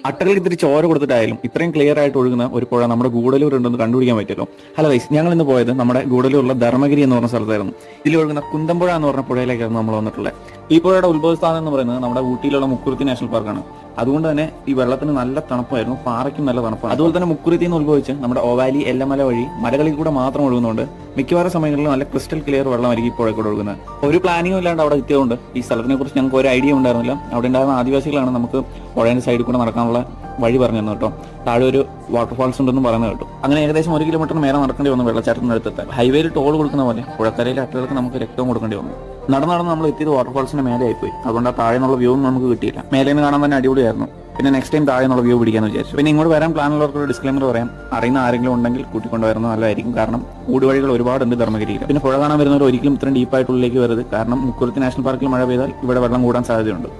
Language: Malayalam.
അട്ടകൾക്ക് ഇത്തിരി ചോര കൊടുത്തിട്ടായാലും ഇത്രയും ക്ലിയർ ആയിട്ട് ഒഴുകുന്ന ഒരു പുഴ നമ്മുടെ ഗൂഡല്ലൂർ ഉണ്ടെന്ന് കണ്ടുപിടിക്കാൻ പറ്റുമല്ലോ. ഹലോ ഗൈസ്, ഞങ്ങൾ ഇന്ന് പോയത് നമ്മുടെ ഗൂഡല്ലൂരിലുള്ള ധർമ്മഗിരി എന്ന് പറഞ്ഞ സ്ഥലത്തായിരുന്നു. ഇതിൽ ഒഴുകുന്ന കുന്തമ്പുഴ എന്ന് പറഞ്ഞ പുഴയിലേക്കായിരുന്നു നമ്മൾ വന്നിട്ടുള്ളത്. ഈ പുഴയുടെ ഉത്ഭവസ്ഥാനം എന്ന് പറയുന്നത് നമ്മുടെ ഊട്ടിയിലുള്ള മുക്കുരുത്തി നാഷണൽ പാർക്കാണ്. അതുകൊണ്ട് തന്നെ ഈ വെള്ളത്തിന് നല്ല തണുപ്പായിരുന്നു, പാറയ്ക്കും നല്ല തണുപ്പാണ്. അതുപോലെ തന്നെ മുക്കുരുത്തിൽ നിന്ന് ഉത്ഭവിച്ച് നമ്മുടെ ഓവാലി എല്ലമല വഴി മലകളിൽ കൂടെ മാത്രം ഒഴുകുന്നുണ്ട്. മിക്കവാറും സമയങ്ങളിൽ നല്ല ക്രിസ്റ്റൽ ക്ലിയർ വെള്ളമായിരിക്കും ഈ പുഴയിൽ കൂടെ ഒഴുകുന്നത്. ഒരു പ്ലാനിങ്ങും ഇല്ലാണ്ട് അവിടെ എത്തിയതുകൊണ്ട് ഈ സ്ഥലത്തിനെ കുറിച്ച് ഞങ്ങൾക്ക് ഒരു ഐഡിയ ഉണ്ടായിരുന്നില്ല. അവിടെ ഉണ്ടായിരുന്ന ആദിവാസികളാണ് നമുക്ക് പുഴയുടെ സൈഡിൽ കൂടെ നടക്കാനുള്ള വഴി പറഞ്ഞു തന്നു കേട്ടോ. താഴെ ഒരു വാട്ടർഫാൾസ് ഉണ്ടെന്ന് പറയുന്നത് കേട്ടോ. അങ്ങനെ ഏകദേശം 1 കിലോമീറ്റർ മേലെ നടക്കേണ്ടി വന്നു വെള്ളച്ചാട്ടത്തിന് അടുത്തെത്താൻ. ഹൈവേയിൽ ടോൾ കൊടുക്കുന്ന പോലെ പുഴക്കരയിലെ അട്ടകൾക്ക് നമുക്ക് രക്തം കൊടുക്കേണ്ടി വന്നു. നടന്ന് നമ്മൾ എത്തിയത് വാട്ടർഫാൾസിന്റെ മേലെ ആയിപ്പോയി. അതുകൊണ്ട് ആ താഴെ നിന്നുള്ള വ്യൂ ഒന്നും നമുക്ക് കിട്ടിയില്ല. മേലെ നിന്ന് കാണാൻ തന്നെ അടിപൊളിയായിരുന്നു. പിന്നെ നെക്സ്റ്റ് ടൈം താഴെ നിന്നുള്ള വ്യൂ പിടിക്കാന്ന് വിചാരിച്ചു. പിന്നെ ഇങ്ങോട്ട് വരാൻ പ്ലാനുള്ളവർക്ക് ഒരു ഡിസ്ക്ലൈമർ പറയാം, അറിയുന്ന ആരെങ്കിലും ഉണ്ടെങ്കിൽ കൂട്ടിക്കൊണ്ടുവരുന്നത് നല്ലതായിരിക്കും. കാരണം ഊടുവഴികൾ ഒരുപാടുണ്ട് ധർമ്മഗിരിയിൽ. പിന്നെ പുഴ കാണാൻ വരുന്നവർ ഒരിക്കലും ഇത്രയും ഡീപ്പായിട്ടുള്ളിലേക്ക് വരരുത്. കാരണം മുക്കുരുത്തി നാഷണൽ പാർക്കിൽ മഴ പെയ്താൽ ഇവിടെ വെള്ളം കൂടാൻ സാധ്യതയുണ്ട്.